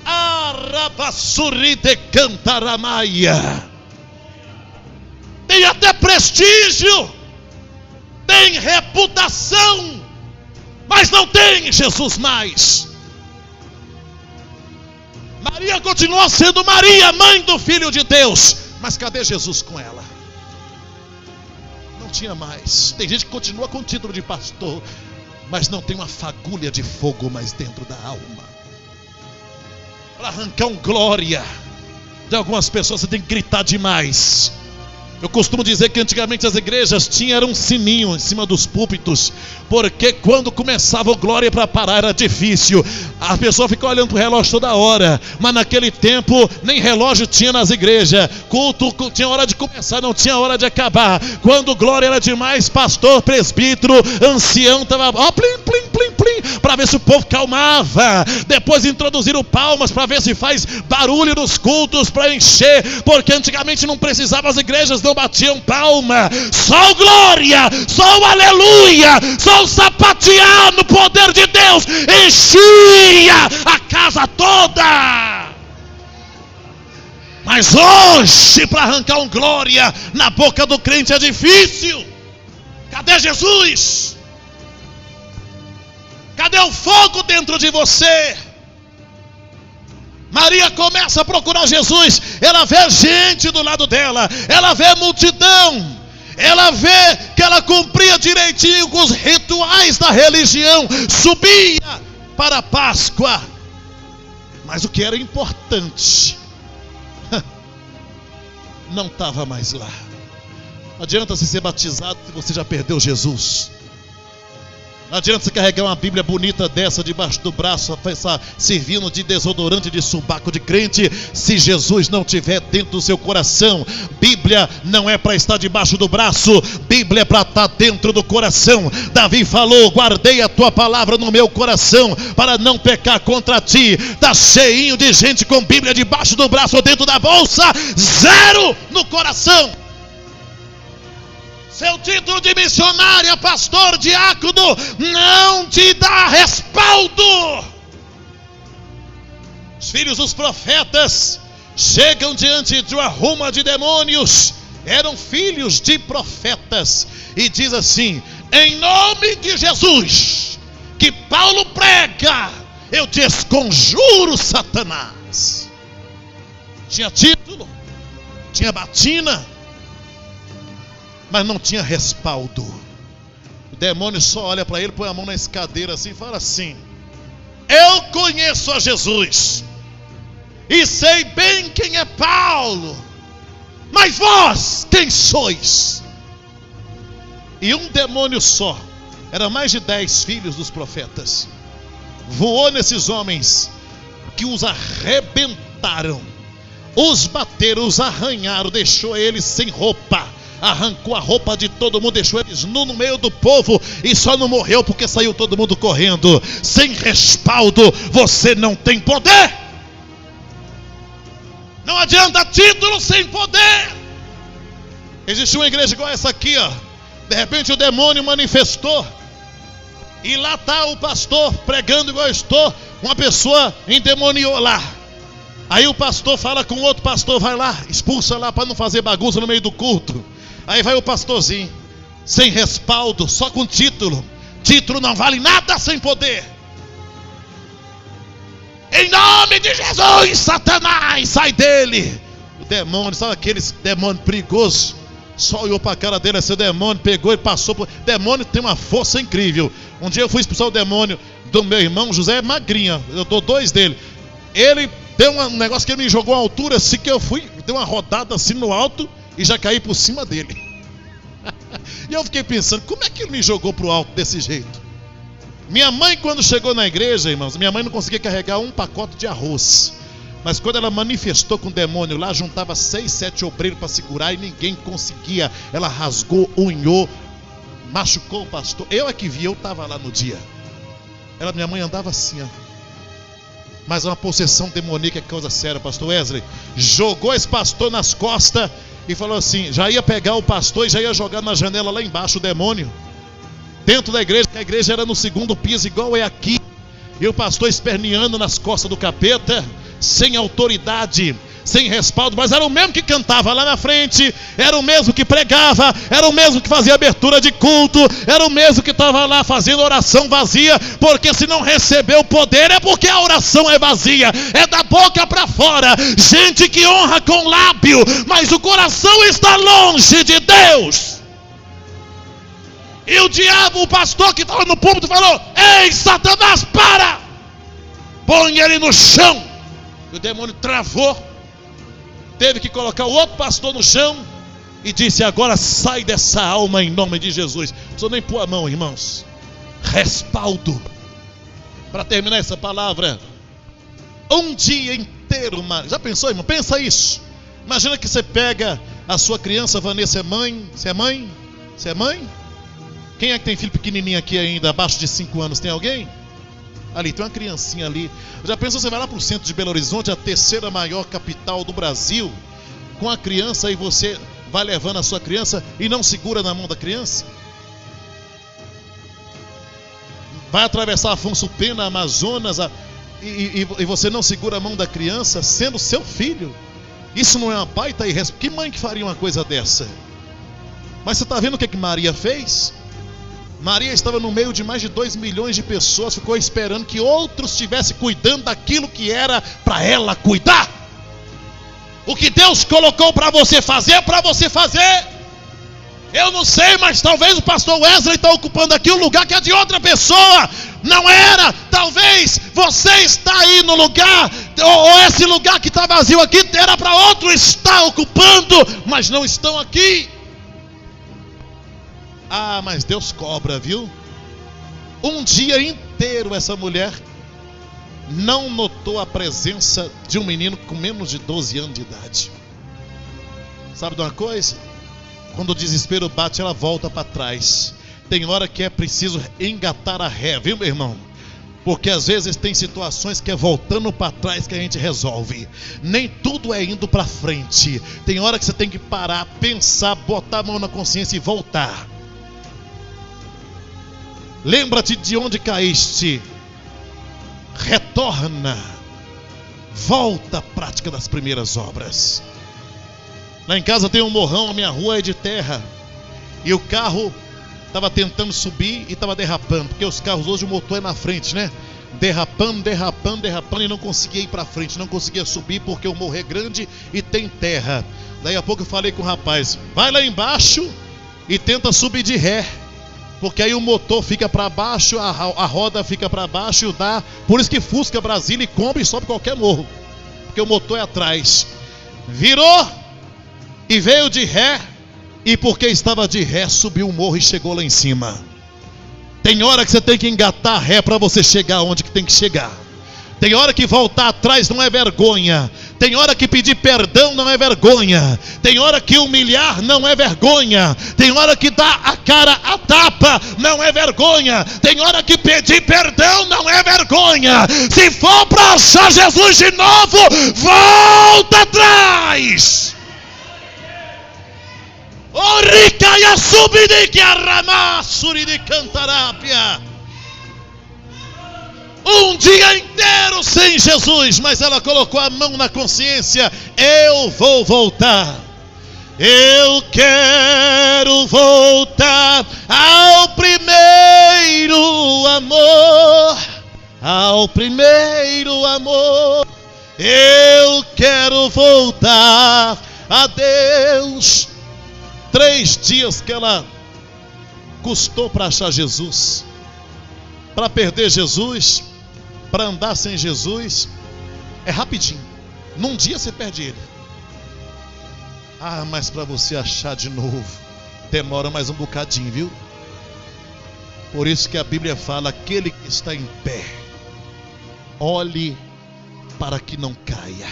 A Arabassuri de Cantaramaia. Tem até prestígio, tem reputação, mas não tem Jesus mais. Maria continua sendo Maria, mãe do Filho de Deus, mas cadê Jesus com ela? Não tinha mais. Tem gente que continua com o título de pastor, mas não tem uma fagulha de fogo mais dentro da alma. Para arrancar um glória de algumas pessoas, você tem que gritar demais. Eu costumo dizer que antigamente as igrejas tinham um sininho em cima dos púlpitos, porque quando começava o glória para parar era difícil. A pessoa ficava olhando para o relógio toda hora, mas naquele tempo nem relógio tinha nas igrejas. Culto tinha hora de começar, não tinha hora de acabar. Quando glória era demais, pastor, presbítero, ancião estava plim, plim, plim, plim, para ver se o povo calmava. Depois introduziram palmas para ver se faz barulho nos cultos, para encher, porque antigamente não precisava, as igrejas não batiam palma. Só o glória, só o aleluia, só o sapatear no poder de Deus enchia a casa toda. Mas hoje, para arrancar um glória na boca do crente é difícil. Cadê Jesus? Cadê o fogo dentro de você? Maria começa a procurar Jesus. Ela vê gente do lado dela, ela vê multidão, ela vê que ela cumpria direitinho com os rituais da religião, subia para a Páscoa, mas o que era importante não estava mais lá. Não adianta você ser batizado se você já perdeu Jesus. Não adianta você carregar uma Bíblia bonita dessa debaixo do braço, servindo de desodorante de subaco de crente, se Jesus não estiver dentro do seu coração. Bíblia não é para estar debaixo do braço, Bíblia é para estar dentro do coração. Davi falou: guardei a tua palavra no meu coração para não pecar contra ti. Está cheinho de gente com Bíblia debaixo do braço ou dentro da bolsa, zero no coração. Seu título de missionária, pastor, diácono, não te dá respaldo. Os filhos dos profetas chegam diante de uma ruma de demônios, eram filhos de profetas, e diz assim: em nome de Jesus, que Paulo prega, eu desconjuro Satanás. Tinha título, tinha batina, mas não tinha respaldo. O demônio só olha para ele, põe a mão na escadeira assim e fala assim: eu conheço a Jesus e sei bem quem é Paulo, mas vós quem sois? E um demônio só, era mais de 10 filhos dos profetas, voou nesses homens, que os arrebentaram, os bateram, os arranharam, deixou eles sem roupa, arrancou a roupa de todo mundo, deixou eles nu no meio do povo, e só não morreu porque saiu todo mundo correndo. Sem respaldo você não tem poder. Não adianta título sem poder. Existe uma igreja igual essa aqui, ó. De repente o demônio manifestou, e lá está o pastor pregando igual eu estou. Uma pessoa endemoniou lá. Aí o pastor fala com o outro pastor: vai lá, expulsa lá para não fazer bagunça no meio do culto. Aí vai o pastorzinho, sem respaldo, só com título. Título não vale nada sem poder. Em nome de Jesus, Satanás, sai dele. O demônio, sabe aqueles demônio perigoso? Só olhou para a cara dele, esse demônio pegou e passou por... Demônio tem uma força incrível. Um dia eu fui expulsar o demônio do meu irmão José Magrinha, eu dou 2 dele. Ele deu um negócio que ele me jogou à altura, assim que eu fui, deu uma rodada assim no alto e já caí por cima dele. E eu fiquei pensando, como é que ele me jogou pro alto desse jeito? Minha mãe, quando chegou na igreja, irmãos, minha mãe não conseguia carregar um pacote de arroz. Mas quando ela manifestou com o demônio lá, juntava 6, 7 obreiros para segurar e ninguém conseguia. Ela rasgou, unhou, machucou o pastor. Eu é que vi, eu estava lá no dia. Minha mãe andava assim, ó. Mas uma possessão demoníaca é coisa séria, pastor Wesley. Jogou esse pastor nas costas e falou assim, já ia pegar o pastor e já ia jogar na janela lá embaixo o demônio. Dentro da igreja, que a igreja era no 2º piso, igual é aqui. E o pastor esperneando nas costas do capeta. sem autoridade, sem respaldo, mas era o mesmo que cantava lá na frente, era o mesmo que pregava, era o mesmo que fazia abertura de culto, era o mesmo que estava lá fazendo oração vazia, porque se não recebeu poder é porque a oração é vazia, é da boca para fora, gente que honra com lábio, mas o coração está longe de Deus. E o diabo, o pastor que estava no púlpito falou: ei, Satanás, para! Põe ele no chão. E o demônio travou. Teve que colocar o outro pastor no chão e disse: agora sai dessa alma em nome de Jesus. Não precisa nem pôr a mão, irmãos. Respaldo. Para terminar essa palavra, um dia inteiro, já pensou, irmão? Pensa isso. Imagina que você pega a sua criança, Vanessa é mãe. Você é mãe? Você é mãe? Quem é que tem filho pequenininho aqui ainda, abaixo de 5 anos? Tem alguém? Ali, tem uma criancinha ali. Já pensou, você vai lá para o centro de Belo Horizonte, a terceira maior capital do Brasil, com a criança, e você vai levando a sua criança e não segura na mão da criança? Vai atravessar Afonso Pena, Amazonas, e você não segura a mão da criança, sendo seu filho? Isso não é uma baita irresponsabilidade? Que mãe que faria uma coisa dessa? Mas você está vendo o que Maria fez? Maria estava no meio de mais de 2 milhões de pessoas, ficou esperando que outros estivessem cuidando daquilo que era para ela cuidar. O que Deus colocou para você fazer, é para você fazer. Eu não sei, mas talvez o pastor Wesley está ocupando aqui um lugar que é de outra pessoa. Não era, talvez você está aí no lugar, ou esse lugar que está vazio aqui era para outro estar ocupando, mas não estão aqui. Ah, mas Deus cobra, viu? Um dia inteiro essa mulher não notou a presença de um menino com menos de 12 anos de idade. Sabe de uma coisa? Quando o desespero bate, ela volta para trás. Tem hora que é preciso engatar a ré, viu, meu irmão? Porque às vezes tem situações que é voltando para trás que a gente resolve. Nem tudo é indo para frente. Tem hora que você tem que parar, pensar, botar a mão na consciência e voltar. Lembra-te de onde caíste. Retorna. Volta à prática das primeiras obras. Lá em casa tem um morrão, a minha rua é de terra. E o carro estava tentando subir e estava derrapando. Porque os carros hoje o motor é na frente, né? Derrapando e não conseguia ir para frente. Não conseguia subir porque o morro é grande e tem terra. Daí a pouco eu falei com o rapaz: vai lá embaixo e tenta subir de ré. Porque aí o motor fica para baixo, a roda fica para baixo e o dá. Por isso que Fusca, Brasília e Kombi sobe qualquer morro. Porque o motor é atrás. Virou e veio de ré. E porque estava de ré, subiu o morro e chegou lá em cima. Tem hora que você tem que engatar a ré para você chegar onde que tem que chegar. Tem hora que voltar atrás não é vergonha. Tem hora que pedir perdão não é vergonha. Tem hora que humilhar não é vergonha. Tem hora que dar a cara a tapa não é vergonha. Tem hora que pedir perdão não é vergonha. Se for para achar Jesus de novo, volta atrás. Oricaia subide arramar suride cantarápia. Um dia inteiro sem Jesus, mas ela colocou a mão na consciência: eu vou voltar. Eu quero voltar ao primeiro amor. Ao primeiro amor. Eu quero voltar a Deus. 3 dias que ela custou para achar Jesus. Para perder Jesus, para andar sem Jesus, é rapidinho. Num dia você perde ele. Ah, mas para você achar de novo, demora mais um bocadinho, viu? Por isso que a Bíblia fala: aquele que está em pé, olhe para que não caia.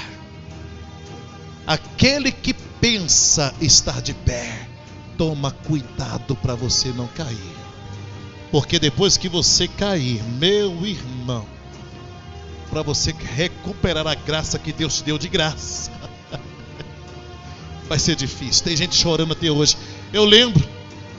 Aquele que pensa estar de pé, toma cuidado para você não cair. Porque depois que você cair, meu irmão, para você recuperar a graça que Deus te deu de graça, vai ser difícil. Tem gente chorando até hoje. Eu lembro,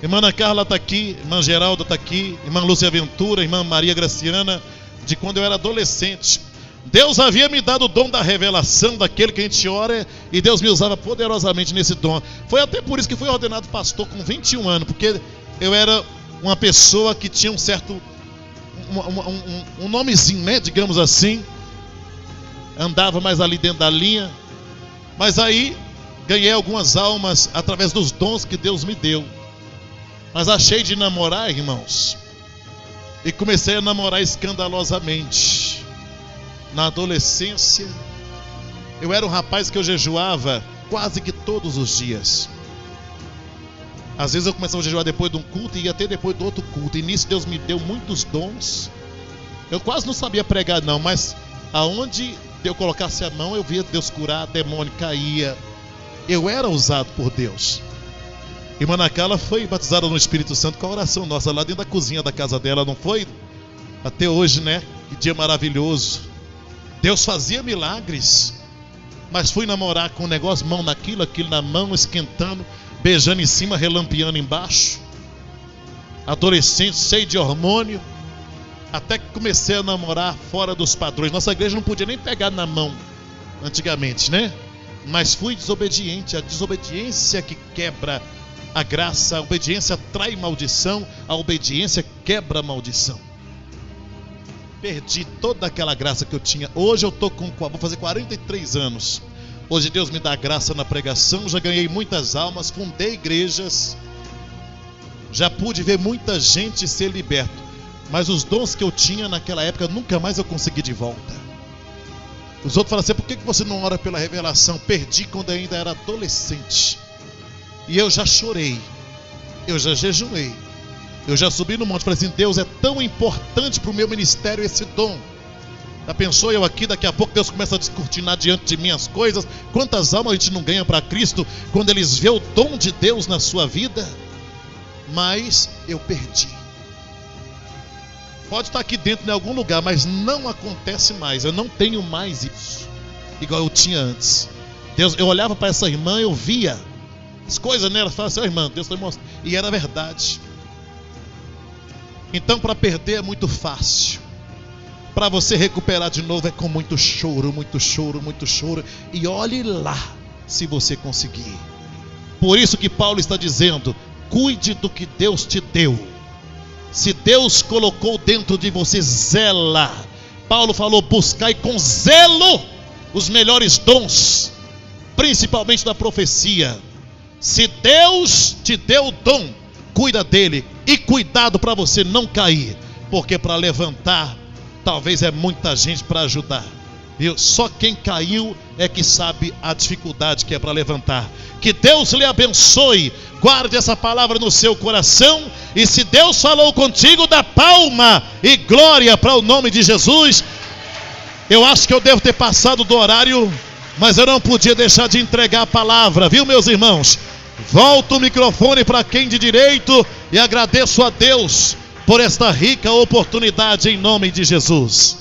irmã Ana Carla está aqui, irmã Geralda está aqui, irmã Lúcia Ventura, irmã Maria Graciana, de quando eu era adolescente. Deus havia me dado o dom da revelação, daquele que a gente ora, e Deus me usava poderosamente nesse dom. Foi até por isso que fui ordenado pastor com 21 anos, porque eu era uma pessoa que tinha um certo, um nomezinho, né, digamos assim. Andava mais ali dentro da linha. Mas aí ganhei algumas almas através dos dons que Deus me deu. Mas achei de namorar, irmãos, e comecei a namorar escandalosamente. Na adolescência, eu era um rapaz que eu jejuava quase que todos os dias. Às vezes eu começava a jejuar depois de um culto e ia até depois do outro culto. E nisso Deus me deu muitos dons. Eu quase não sabia pregar não, mas aonde eu colocasse a mão, eu via Deus curar, demônio caía. Eu era usado por Deus. Irmã Ana Carla foi batizada no Espírito Santo com a oração nossa lá dentro da cozinha da casa dela, não foi? Até hoje, né? Que dia maravilhoso. Deus fazia milagres. Mas fui namorar com um negócio, mão naquilo, aquilo na mão, esquentando, beijando em cima, relampeando embaixo. Adolescente, cheio de hormônio. Até que comecei a namorar fora dos padrões. Nossa igreja não podia nem pegar na mão antigamente, né? Mas fui desobediente. A desobediência que quebra a graça. A obediência trai maldição. A obediência quebra a maldição. Perdi toda aquela graça que eu tinha. Hoje eu estou vou fazer 43 anos. Hoje Deus me dá graça na pregação. Já ganhei muitas almas, fundei igrejas. Já pude ver muita gente ser liberta. Mas os dons que eu tinha naquela época, nunca mais eu consegui de volta. Os outros falam assim: por que você não ora pela revelação? Perdi quando ainda era adolescente. E eu já chorei. Eu já jejuei. Eu já subi no monte e falei assim: Deus, é tão importante para o meu ministério esse dom. Já pensou eu aqui, daqui a pouco Deus começa a descortinar diante de mim as coisas. Quantas almas a gente não ganha para Cristo quando eles vê o dom de Deus na sua vida? Mas eu perdi. Pode estar aqui dentro em algum lugar, mas não acontece mais. Eu não tenho mais isso igual eu tinha antes. Deus, eu olhava para essa irmã, eu via as coisas nela, falava assim: irmã, Deus está me mostrando. E era verdade. Então, para perder é muito fácil. Para você recuperar de novo é com muito choro, muito choro, muito choro. E olhe lá se você conseguir. Por isso que Paulo está dizendo: cuide do que Deus te deu. Se Deus colocou dentro de você, zela. Paulo falou: buscai com zelo os melhores dons, principalmente da profecia. Se Deus te deu o dom, cuida dele. E cuidado para você não cair, porque para levantar, talvez é muita gente para ajudar. Viu? Só quem caiu é que sabe a dificuldade que é para levantar. Que Deus lhe abençoe. Guarde essa palavra no seu coração. E se Deus falou contigo, dá palma e glória para o nome de Jesus. Eu acho que eu devo ter passado do horário, mas eu não podia deixar de entregar a palavra, viu, meus irmãos? Volto o microfone para quem de direito e agradeço a Deus por esta rica oportunidade em nome de Jesus.